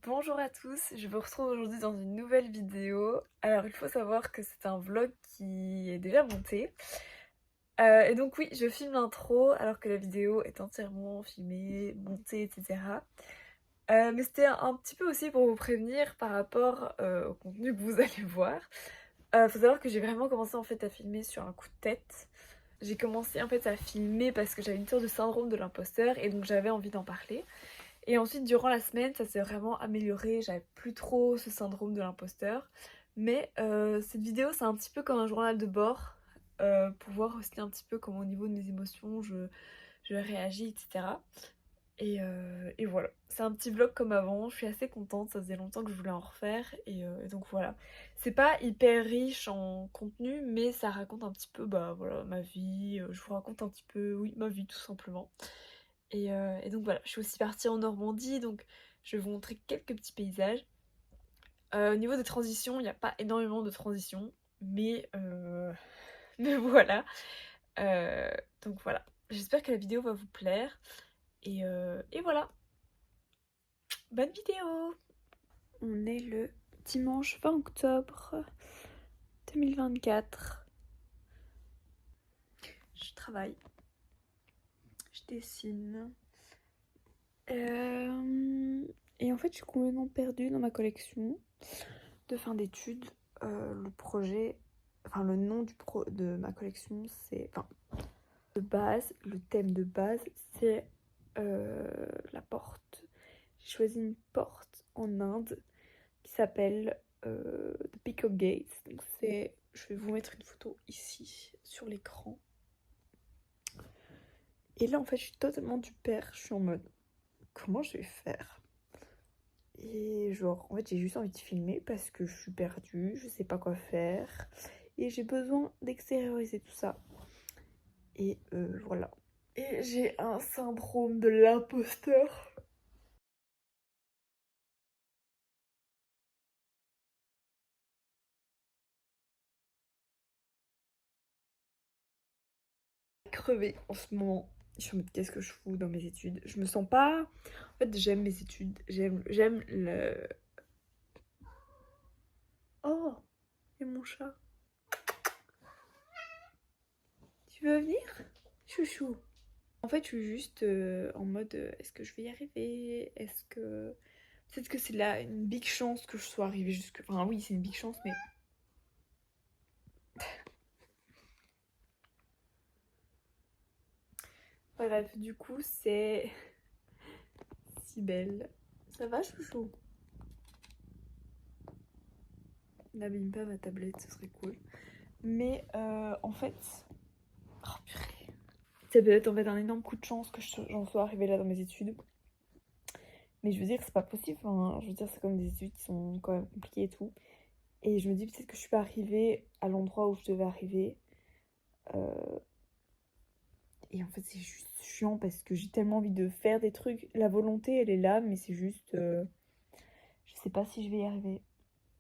Bonjour à tous, je vous retrouve aujourd'hui dans une nouvelle vidéo. Alors il faut savoir que c'est un vlog qui est déjà monté. Et donc oui, je filme l'intro alors que la vidéo est entièrement filmée, montée, etc. Mais c'était un petit peu aussi pour vous prévenir par rapport au contenu que vous allez voir. Faut savoir que j'ai vraiment commencé en fait à filmer sur un coup de tête. J'ai commencé en fait à filmer parce que j'avais une sorte de syndrome de l'imposteur et donc j'avais envie d'en parler. Et ensuite, durant la semaine, ça s'est vraiment amélioré. J'avais plus trop ce syndrome de l'imposteur. Mais cette vidéo, c'est un petit peu comme un journal de bord pour voir aussi un petit peu comment au niveau de mes émotions, je réagis, etc. Et voilà, c'est un petit vlog comme avant. Je suis assez contente, ça faisait longtemps que je voulais en refaire. Et donc voilà, c'est pas hyper riche en contenu, mais ça raconte un petit peu bah, voilà, ma vie. Je vous raconte un petit peu, oui, ma vie tout simplement. Et donc voilà, je suis aussi partie en Normandie, donc je vais vous montrer quelques petits paysages. Au niveau des transitions, il n'y a pas énormément de transitions, mais, mais voilà. Euh, donc voilà, j'espère que la vidéo va vous plaire. Et voilà, bonne vidéo. On est le dimanche 20 octobre 2024. Je travaille, je dessine. Et en fait, je suis complètement perdue dans ma collection de fin d'études. Le projet, enfin le nom de ma collection, c'est, enfin de base, le thème de base, c'est la porte. J'ai choisi une porte en Inde qui s'appelle The Peacock Gates. Donc c'est, je vais vous mettre une photo ici sur l'écran. Et là en fait, je suis totalement du père. Je suis en mode, comment je vais faire? Et genre, en fait, j'ai juste envie de filmer parce que je suis perdue, je sais pas quoi faire. Et j'ai besoin d'extérioriser tout ça. Et voilà. Et j'ai un syndrome de l'imposteur. Crevé en ce moment. Je suis en mode, qu'est-ce que je fous dans mes études? Je me sens pas... En fait, j'aime mes études. J'aime le... Oh, et mon chat. Tu veux venir? Chouchou. En fait, je suis juste en mode, est-ce que je vais y arriver? Est-ce que... Peut-être que c'est là une big chance que je sois arrivée jusque... Enfin oui, c'est une big chance, mais... Bref, du coup, c'est... si belle. Ça va, chouchou? N'abîme pas ma tablette, ce serait cool. Mais en fait... Oh purée. C'est peut-être en fait un énorme coup de chance que j'en sois arrivée là dans mes études. Mais je veux dire, c'est pas possible. Enfin, je veux dire, c'est comme des études qui sont quand même compliquées et tout. Et je me dis peut-être que je suis pas arrivée à l'endroit où je devais arriver. Euh, Et en fait, c'est juste chiant parce que j'ai tellement envie de faire des trucs. La volonté, elle est là, mais c'est juste... je sais pas si je vais y arriver.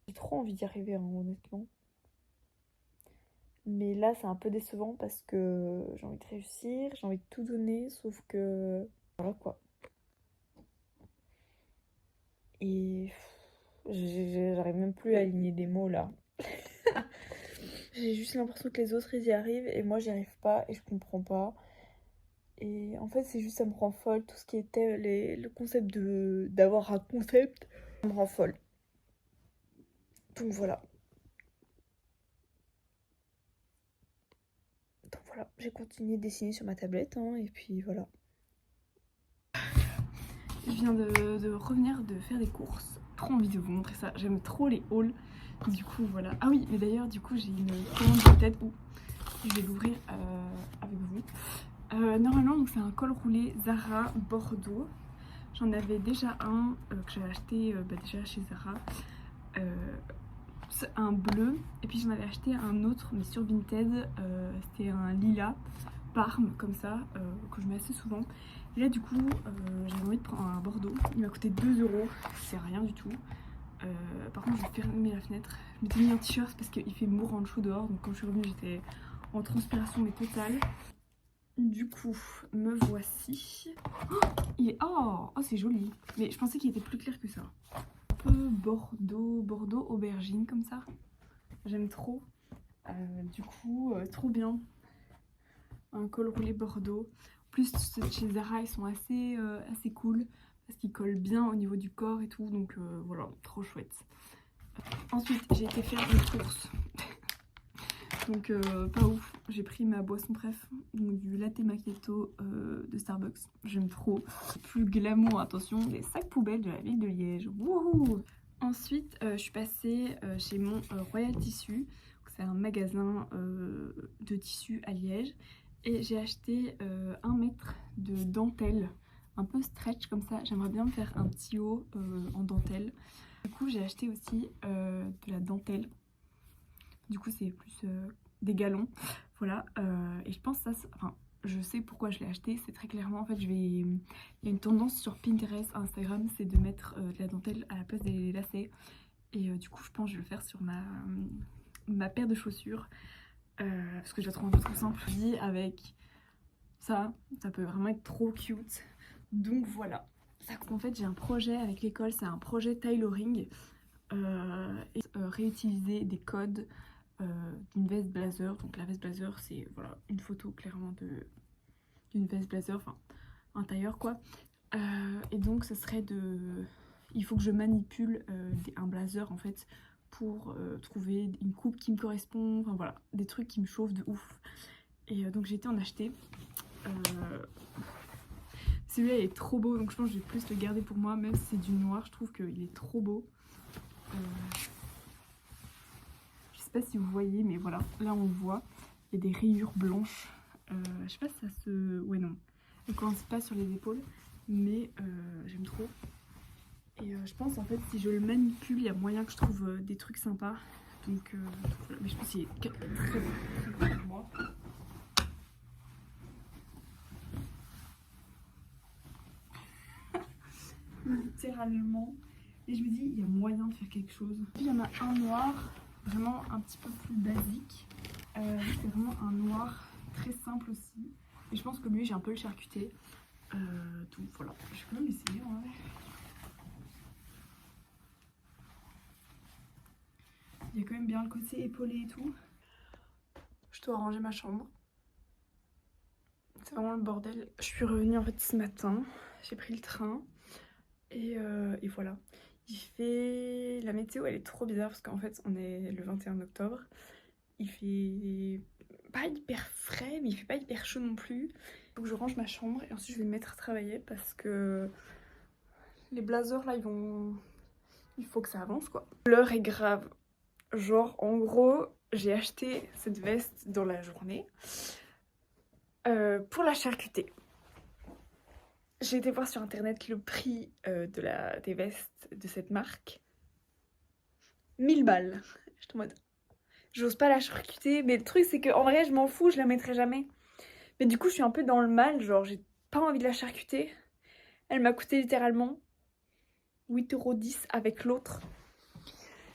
J'ai trop envie d'y arriver, hein, honnêtement. Mais là, c'est un peu décevant parce que j'ai envie de réussir, j'ai envie de tout donner, sauf que... Voilà quoi. Et j'arrive même plus à aligner des mots là. J'ai juste l'impression que les autres ils y arrivent et moi j'y arrive pas et je comprends pas. Et en fait, c'est juste ça me rend folle. Tout ce qui était le concept d'avoir un concept, ça me rend folle. Donc voilà. Donc voilà, j'ai continué de dessiner sur ma tablette hein, et puis voilà. Je viens de revenir de faire des courses. Trop envie de vous montrer ça. J'aime trop les hauls. Du coup voilà. Ah oui, mais d'ailleurs du coup j'ai une commande de tête où je vais l'ouvrir avec vous. Normalement donc c'est un col roulé Zara Bordeaux. J'en avais déjà un que j'avais acheté déjà chez Zara. Un bleu et puis j'en avais acheté un autre mais sur Vinted. C'était un lilas Parme comme ça que je mets assez souvent. Et là du coup j'avais envie de prendre un Bordeaux. Il m'a coûté 2 €, c'est rien du tout. Par contre je vais fermer la fenêtre. Je m'étais mis un t-shirt parce qu'il fait mourant chaud dehors, donc quand je suis revenue j'étais en transpiration mais totale. Du coup me voici. Oh, il est... oh c'est joli, mais je pensais qu'il était plus clair que ça. peu bordeaux aubergine comme ça. J'aime trop. Du coup, trop bien. Un col roulé bordeaux. En plus, ceux de chez Zara, ils sont assez cool. Parce qu'ils collent bien au niveau du corps et tout. Donc voilà, trop chouette. Ensuite, j'ai été faire des courses. Donc pas ouf. J'ai pris ma boisson bref. Donc du latte macchiato de Starbucks. J'aime trop. Plus glamour, attention, les sacs poubelles de la ville de Liège. Wouhou! Ensuite, je suis passée chez mon Royal Tissu. C'est un magasin de tissu à Liège. Et j'ai acheté 1 mètre de dentelle. Un peu stretch comme ça. J'aimerais bien me faire un petit haut en dentelle. Du coup, j'ai acheté aussi de la dentelle. Du coup, c'est plus des galons. Voilà. Et je pense que ça... Enfin, je sais pourquoi je l'ai acheté. C'est très clairement, en fait, il y a une tendance sur Pinterest, Instagram, c'est de mettre de la dentelle à la place des lacets. Et du coup, je pense que je vais le faire sur ma paire de chaussures. Parce que je la trouve un peu trop simple. Avec ça peut vraiment être trop cute. Donc voilà. En fait, j'ai un projet avec l'école, c'est un projet tailoring. Et réutiliser des codes d'une veste blazer. Donc la veste blazer, c'est voilà, une photo clairement d'une veste blazer, enfin un tailleur quoi. Et donc ce serait il faut que je manipule un blazer en fait pour trouver une coupe qui me correspond, enfin voilà, des trucs qui me chauffent de ouf. Et donc j'ai été en acheter. Celui-là il est trop beau, donc je pense que je vais plus le garder pour moi, même si c'est du noir, je trouve qu'il est trop beau. Je sais pas si vous voyez, mais voilà, là on le voit, il y a des rayures blanches. Je sais pas si ça se... Ouais non, elle commence pas sur les épaules, mais j'aime trop. Et je pense en fait si je le manipule, il y a moyen que je trouve des trucs sympas. Donc voilà, mais je pense qu'il est très bon pour moi. Littéralement. Et je me dis, il y a moyen de faire quelque chose. Puis il y en a un noir, vraiment un petit peu plus basique. C'est vraiment un noir très simple aussi. Et je pense que lui, j'ai un peu le charcuté. Donc voilà, je vais quand même essayer. Ouais. Il y a quand même bien le côté épaulé et tout. Je dois ranger ma chambre. C'est vraiment le bordel. Je suis revenue en fait ce matin. J'ai pris le train. Et voilà. Il fait... La météo elle est trop bizarre parce qu'en fait on est le 21 octobre. Il fait pas hyper frais mais il fait pas hyper chaud non plus. Il faut que je range ma chambre et ensuite je vais me mettre à travailler parce que les blazers là il faut que ça avance quoi. L'heure est grave. Genre en gros j'ai acheté cette veste dans la journée pour la charcuter. J'ai été voir sur internet le prix des vestes de cette marque. 1000 balles. Je suis en mode... J'ose pas la charcuter, mais le truc c'est qu'en vrai je m'en fous, je la mettrai jamais. Mais du coup je suis un peu dans le mal, genre j'ai pas envie de la charcuter. Elle m'a coûté littéralement 8,10 € avec l'autre.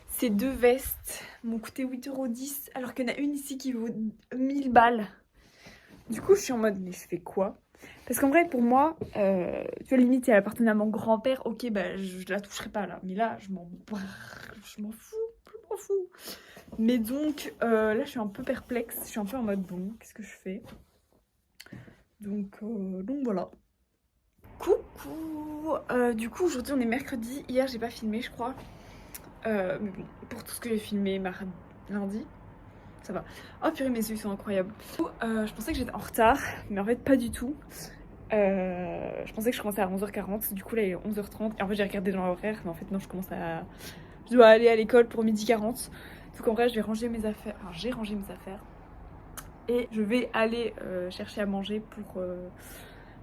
Ces deux vestes m'ont coûté 8,10 € alors qu'il y en a une ici qui vaut 1000 balles. Du coup je suis en mode mais je fais quoi? Parce qu'en vrai pour moi, tu vois limite elle appartenait à mon grand-père, ok bah je la toucherai pas là. Mais là je m'en fous. Mais donc là je suis un peu perplexe, je suis un peu en mode bon qu'est-ce que je fais? Donc voilà. Coucou. Du coup aujourd'hui on est mercredi, hier j'ai pas filmé je crois. Mais bon, pour tout ce que j'ai filmé lundi, ça va. Oh purée mes yeux sont incroyables. Je pensais que j'étais en retard, mais en fait pas du tout. Je pensais que je commençais à 11h40, du coup là il est 11h30. Et en fait j'ai regardé dans l'horaire, mais en fait non je dois aller à l'école pour 12h40. Donc en vrai je vais ranger mes affaires, enfin j'ai rangé mes affaires. Et je vais aller chercher à manger pour...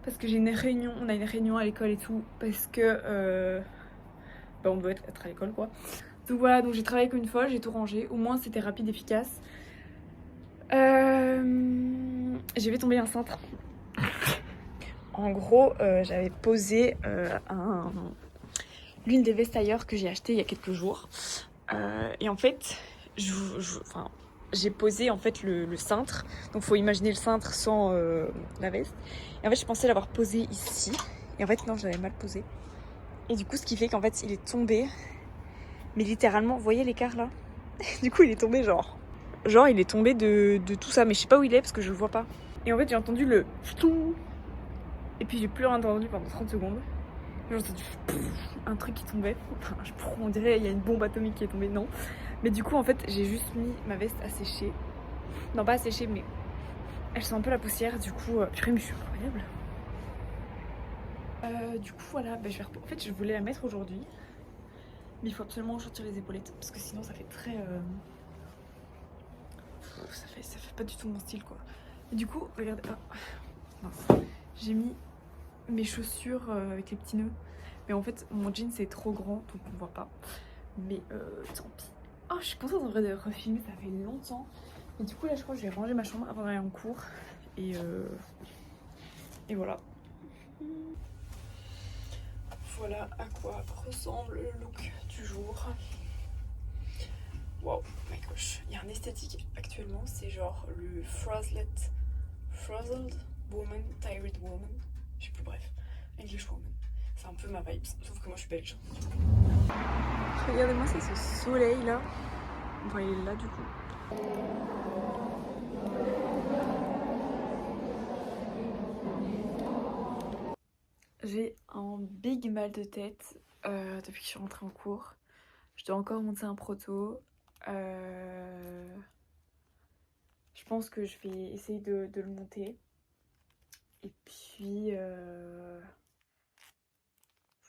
parce que j'ai une réunion, on a une réunion à l'école et tout. Parce que... bah on doit être à l'école quoi. Donc voilà, donc j'ai travaillé comme une folle, j'ai tout rangé. Au moins c'était rapide, efficace. J'ai fait tomber un cintre. En gros, j'avais posé l'une des vestes ailleurs que j'ai acheté il y a quelques jours. Et en fait, j'ai posé en fait le cintre. Donc faut imaginer le cintre sans la veste. Et en fait, je pensais l'avoir posé ici. Et en fait, non, je l'avais mal posé. Et du coup, ce qui fait qu'en fait, il est tombé. Mais littéralement, vous voyez l'écart là? Du coup il est tombé genre il est tombé de tout ça, mais je sais pas où il est parce que je le vois pas. Et en fait j'ai entendu le ftou, et puis j'ai plus rien entendu pendant 30 secondes. J'ai entendu un truc qui tombait. Enfin, on dirait il y a une bombe atomique qui est tombée, non. Mais du coup en fait j'ai juste mis ma veste à sécher. Non pas à sécher, mais elle sent un peu la poussière, du coup purée, mais je suis incroyable. Du coup voilà, bah, en fait je voulais la mettre aujourd'hui, mais il faut absolument que je retire les épaulettes parce que sinon ça fait très ça fait pas du tout mon style quoi. Et du coup regardez, oh, mince, j'ai mis mes chaussures avec les petits nœuds, mais en fait mon jean c'est trop grand donc on voit pas, mais tant pis. Oh, je suis contente en vrai de refilmer, ça fait longtemps. Et du coup là je crois que je vais ranger ma chambre avant d'aller en cours, et voilà. Voilà à quoi ressemble le look du jour. Wow, my gosh. Il y a un esthétique actuellement, c'est genre le Frazzled Woman, Tired Woman. Je sais plus, bref. English Woman. C'est un peu ma vibe, sauf que moi je suis belge. Regardez-moi ça, ce soleil là. Enfin, il est là du coup. J'ai un big mal de tête depuis que je suis rentrée en cours. Je dois encore monter un proto. Je pense que je vais essayer de le monter. Et puis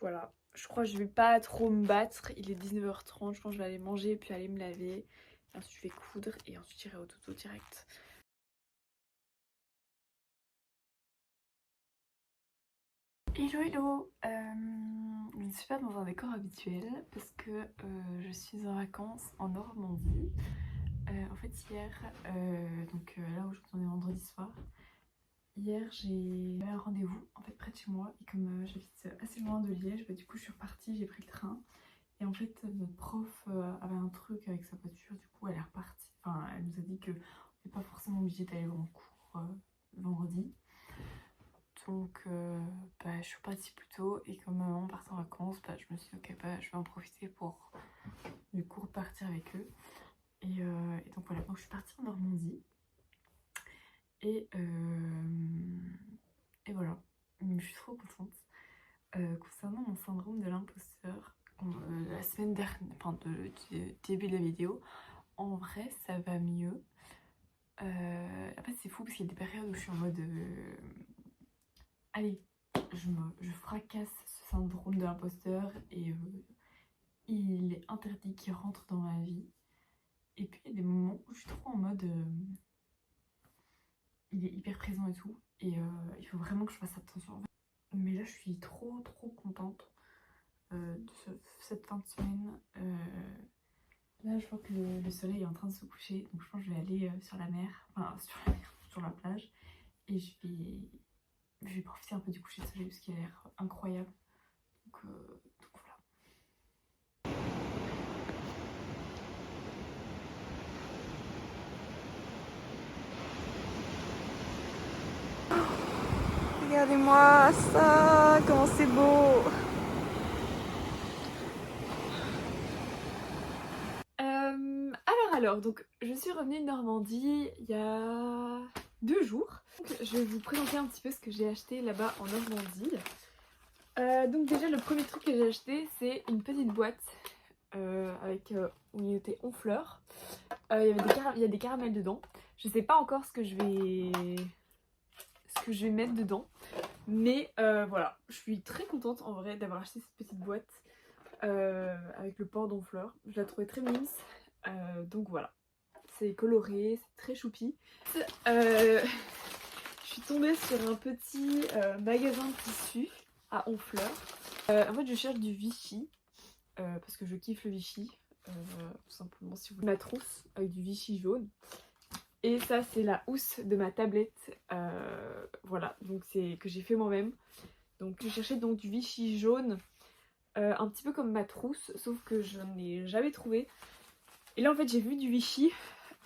voilà. Je crois que je vais pas trop me battre. Il est 19h30. Je pense que je vais aller manger puis aller me laver. Et ensuite je vais coudre et ensuite j'irai au tuto direct. Hello hello, je ne suis pas dans un décor habituel parce que je suis en vacances en Normandie. En fait hier, là où je retournais vendredi soir, hier j'ai eu un rendez-vous en fait près de chez moi, et comme j'habite assez loin de Liège, bah, du coup je suis repartie, j'ai pris le train, et en fait notre prof avait un truc avec sa voiture, du coup elle est repartie, enfin elle nous a dit que on n'est pas forcément obligé d'aller en cours vendredi. Donc je suis partie plus tôt, et comme on part en vacances, je me suis dit ok, je vais en profiter pour du coup repartir avec eux. Et donc voilà, donc je suis partie en Normandie. Et voilà, je suis trop contente. Concernant mon syndrome de l'imposteur, la semaine dernière, enfin du début de la vidéo, en vrai ça va mieux. En fait c'est fou parce qu'il y a des périodes où je suis en mode allez, je fracasse ce syndrome de l'imposteur et il est interdit qu'il rentre dans ma vie. Et puis il y a des moments où je suis trop en mode il est hyper présent et tout, et il faut vraiment que je fasse attention. Mais là je suis trop contente de cette fin de semaine. Là je vois que le soleil est en train de se coucher, donc je pense que je vais aller sur la mer, enfin sur la plage, et je vais profiter un peu du coucher de soleil parce qu'il a l'air incroyable. Donc voilà. Regardez-moi ça, comment c'est beau! Alors, donc je suis revenue de Normandie il y a 2 jours. Donc, je vais vous présenter un petit peu ce que j'ai acheté là-bas en Normandie. Donc déjà le premier truc que j'ai acheté, c'est une petite boîte où il était Honfleur. Il y a des caramels dedans. Je sais pas encore ce que je vais mettre dedans. Mais voilà, je suis très contente en vrai d'avoir acheté cette petite boîte avec le port d'Honfleur. Je la trouvais très mimes. Donc voilà, c'est coloré, c'est très choupi. Je suis tombée sur un petit magasin de tissus à Honfleur. En fait je cherche du Vichy parce que je kiffe le Vichy, tout simplement. Si vous voulez ma trousse avec du Vichy jaune. Et ça c'est la housse de ma tablette, voilà, donc c'est que j'ai fait moi-même. Donc je cherchais donc du Vichy jaune, un petit peu comme ma trousse, sauf que je n'en ai jamais trouvé. Et là en fait j'ai vu du Vichy.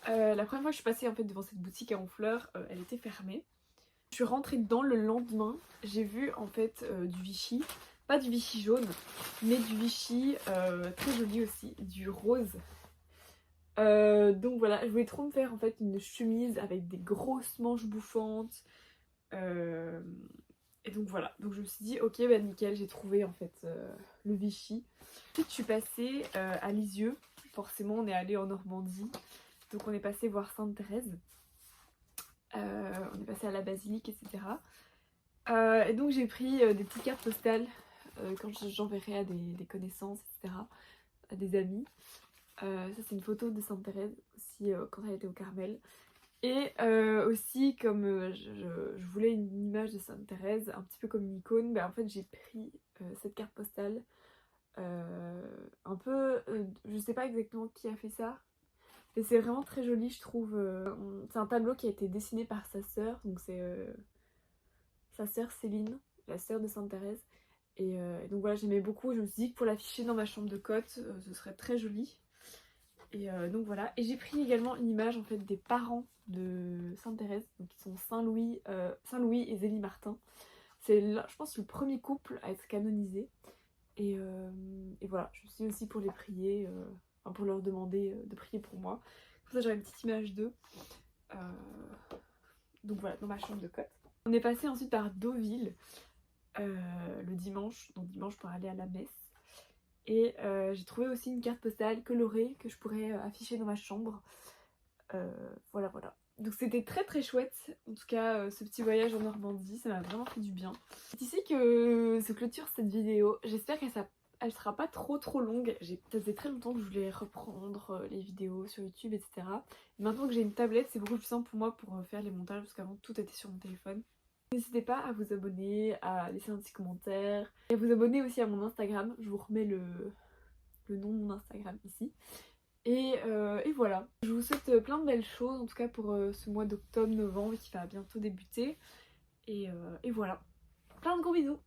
La première fois que je suis passée en fait devant cette boutique à Honfleur, elle était fermée. Je suis rentrée dedans le lendemain, j'ai vu en fait du Vichy, pas du Vichy jaune, mais du Vichy très joli aussi, du rose. Donc voilà, je voulais trop me faire en fait une chemise avec des grosses manches bouffantes. Et donc voilà, donc je me suis dit ok bah nickel, j'ai trouvé en fait le Vichy. Ensuite je suis passée à Lisieux, forcément on est allé en Normandie, donc on est passé voir Sainte-Thérèse, on est passé à la basilique etc. Et donc j'ai pris des petites cartes postales quand j'enverrai à des connaissances etc, à des amis. Ça c'est une photo de Sainte-Thérèse aussi quand elle était au Carmel. Et aussi comme je voulais une image de Sainte-Thérèse, un petit peu comme une icône, bah, en fait j'ai pris cette carte postale. Un peu, je sais pas exactement qui a fait ça, mais c'est vraiment très joli je trouve. C'est un tableau qui a été dessiné par sa sœur, donc c'est sa sœur Céline, la sœur de Sainte-Thérèse. Et donc voilà, j'aimais beaucoup, je me suis dit que pour l'afficher dans ma chambre de côte, ce serait très joli. Et donc voilà, et j'ai pris également une image en fait des parents de Sainte-Thérèse, donc qui sont Saint-Louis et Zélie Martin. C'est je pense le premier couple à être canonisé. Et voilà, je suis aussi pour les prier, enfin pour leur demander de prier pour moi. Comme ça j'aurai une petite image d'eux. Donc voilà, dans ma chambre de côte. On est passé ensuite par Deauville le dimanche, donc dimanche pour aller à la messe. Et j'ai trouvé aussi une carte postale colorée que je pourrais afficher dans ma chambre. Voilà. Donc c'était très très chouette, en tout cas ce petit voyage en Normandie, ça m'a vraiment fait du bien. C'est ici que se clôture cette vidéo, j'espère qu'elle sera pas trop longue. Ça faisait très longtemps que je voulais reprendre les vidéos sur YouTube etc. Et maintenant que j'ai une tablette c'est beaucoup plus simple pour moi pour faire les montages parce qu'avant tout était sur mon téléphone. N'hésitez pas à vous abonner, à laisser un petit commentaire et à vous abonner aussi à mon Instagram, je vous remets le nom de mon Instagram ici. Et voilà, je vous souhaite plein de belles choses en tout cas pour ce mois d'octobre-novembre qui va bientôt débuter. Et voilà, plein de gros bisous.